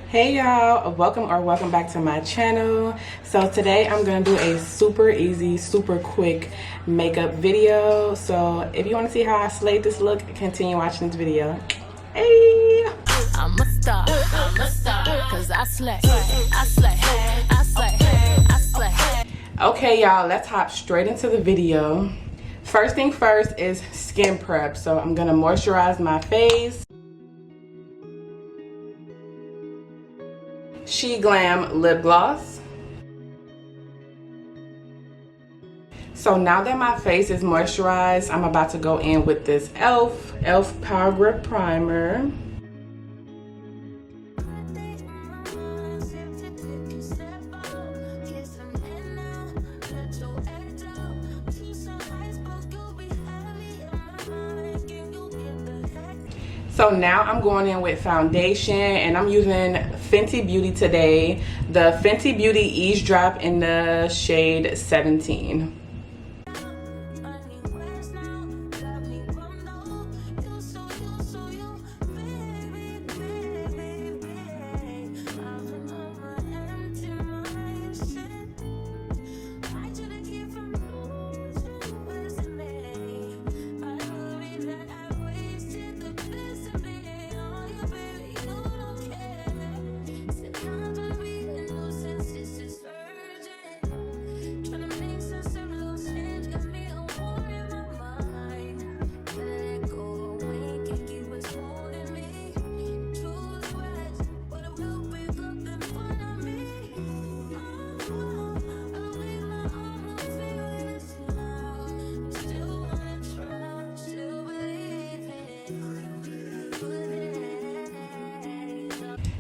Hey y'all, welcome back to my channel. So today I'm gonna do a super easy, super quick makeup video. So if you want to see how I slayed this look, continue watching this video. Hey, I'm a star, cause I slay, I slay, I slay, I slay. Okay y'all, let's hop straight into the video. First thing first is skin prep. So I'm gonna moisturize my face. Glam lip gloss. So now that my face is moisturized, I'm about to go in with this e.l.f. Power Grip Primer. So now I'm going in with foundation, and I'm using Fenty Beauty today. The Fenty Beauty Eavesdrop in the shade 17.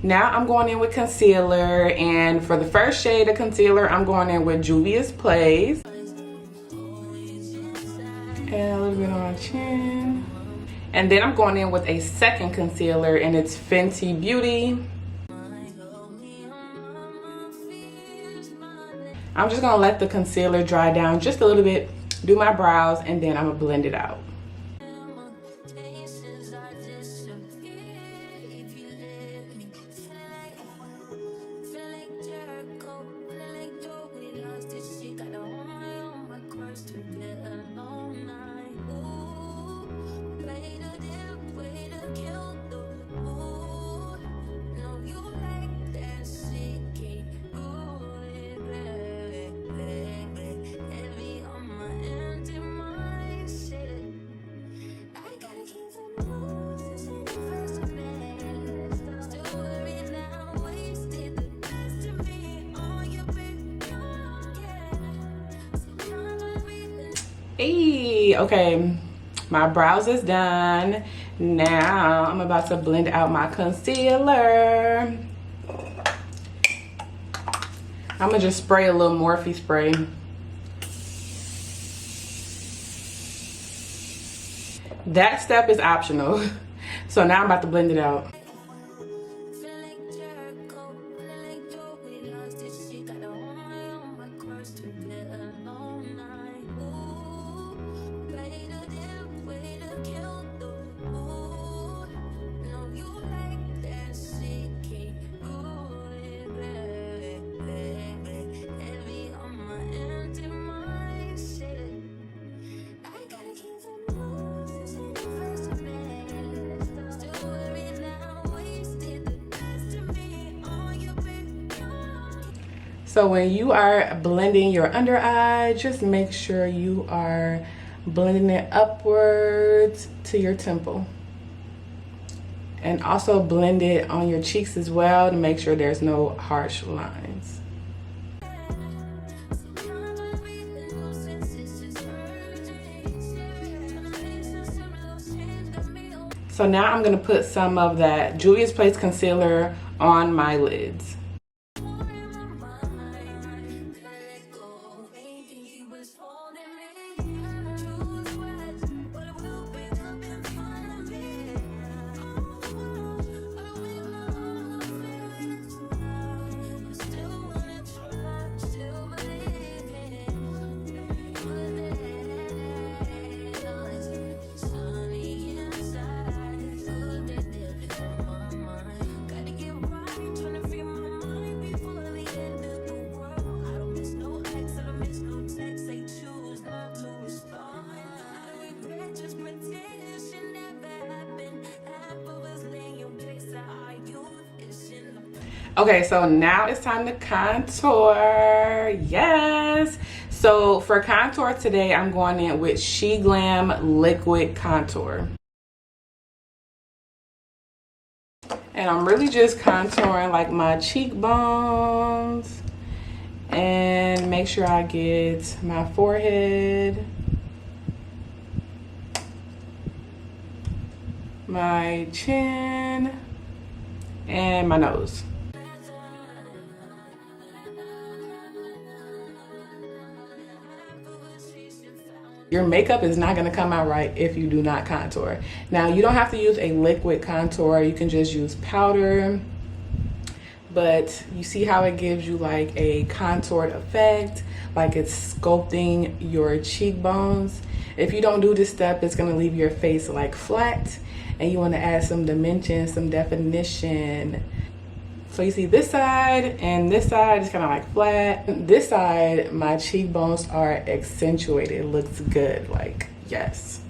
Now I'm going in with concealer, and for the first shade of concealer, I'm going in with Juvia's Place. And a little bit on my chin. And then I'm going in with a second concealer, and it's Fenty Beauty. I'm just gonna let the concealer dry down just a little bit, do my brows, and then I'm gonna blend it out. Hey, okay, my brows is done. Now I'm about to blend out my concealer. I'm gonna just spray a little Morphe spray. That step is optional. So now I'm about to blend it out. So when you are blending your under eye, just make sure you are blending it upwards to your temple. And also blend it on your cheeks as well to make sure there's no harsh lines. So now I'm gonna put some of that Juvia's Place concealer on my lids. Okay, so now it's time to contour. Yes. So for contour today, I'm going in with Glam liquid contour. And I'm really just contouring like my cheekbones and make sure I get my forehead, my chin, and my nose. Your makeup is not gonna come out right if you do not contour. Now, you don't have to use a liquid contour. You can just use powder, but you see how it gives you like a contoured effect, like it's sculpting your cheekbones. If you don't do this step, it's gonna leave your face like flat, and you wanna add some dimension, some definition. So you see this side and this side is kind of like flat. This side, my cheekbones are accentuated. It looks good, like, yes.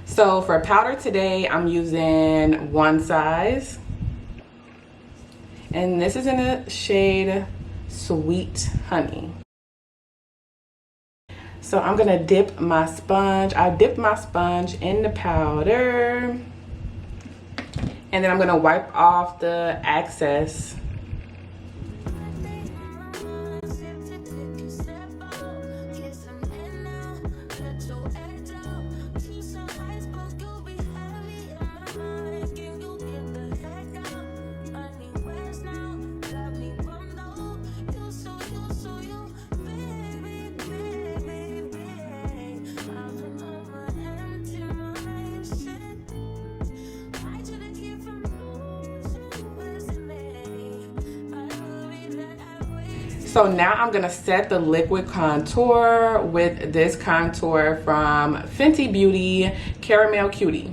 So for powder today, I'm using One Size. And this is in the shade Sweet Honey. So I'm gonna dip my sponge. I dipped my sponge in the powder. And then I'm gonna wipe off the excess. So now I'm gonna set the liquid contour with this contour from Fenty Beauty Caramel Cutie.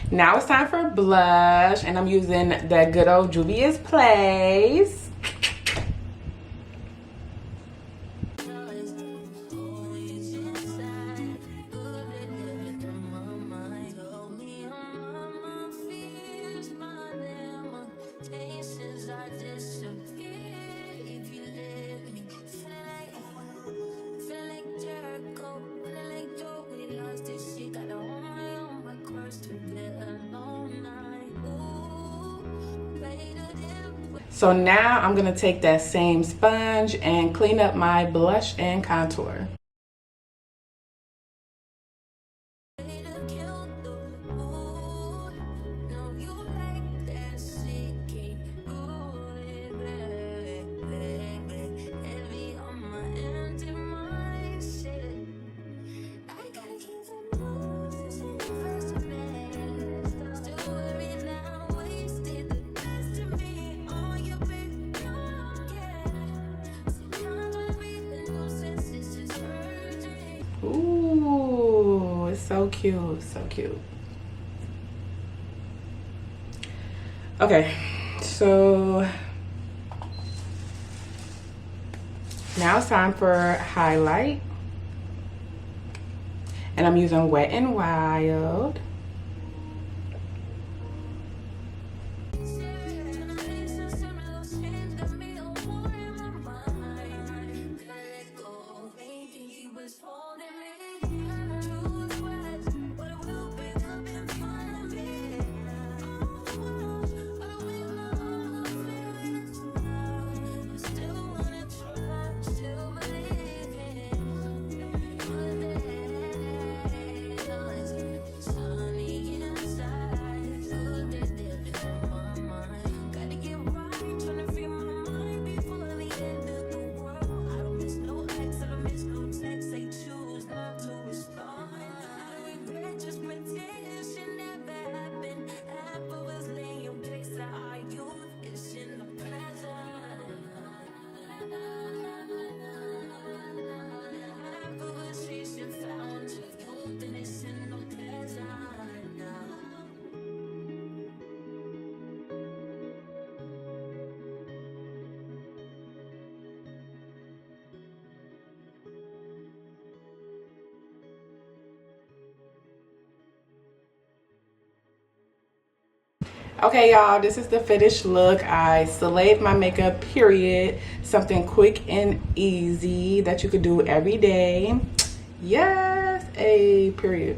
Now it's time for blush, and I'm using the good old Juvia's Place. So now I'm gonna take that same sponge and clean up my blush and contour. Ooh, it's so cute, so cute. Okay, so now it's time for highlight. And I'm using Wet n Wild. Okay, y'all, this is the finished look. I slayed my makeup, period. Something quick and easy that you could do every day. Yes, a period.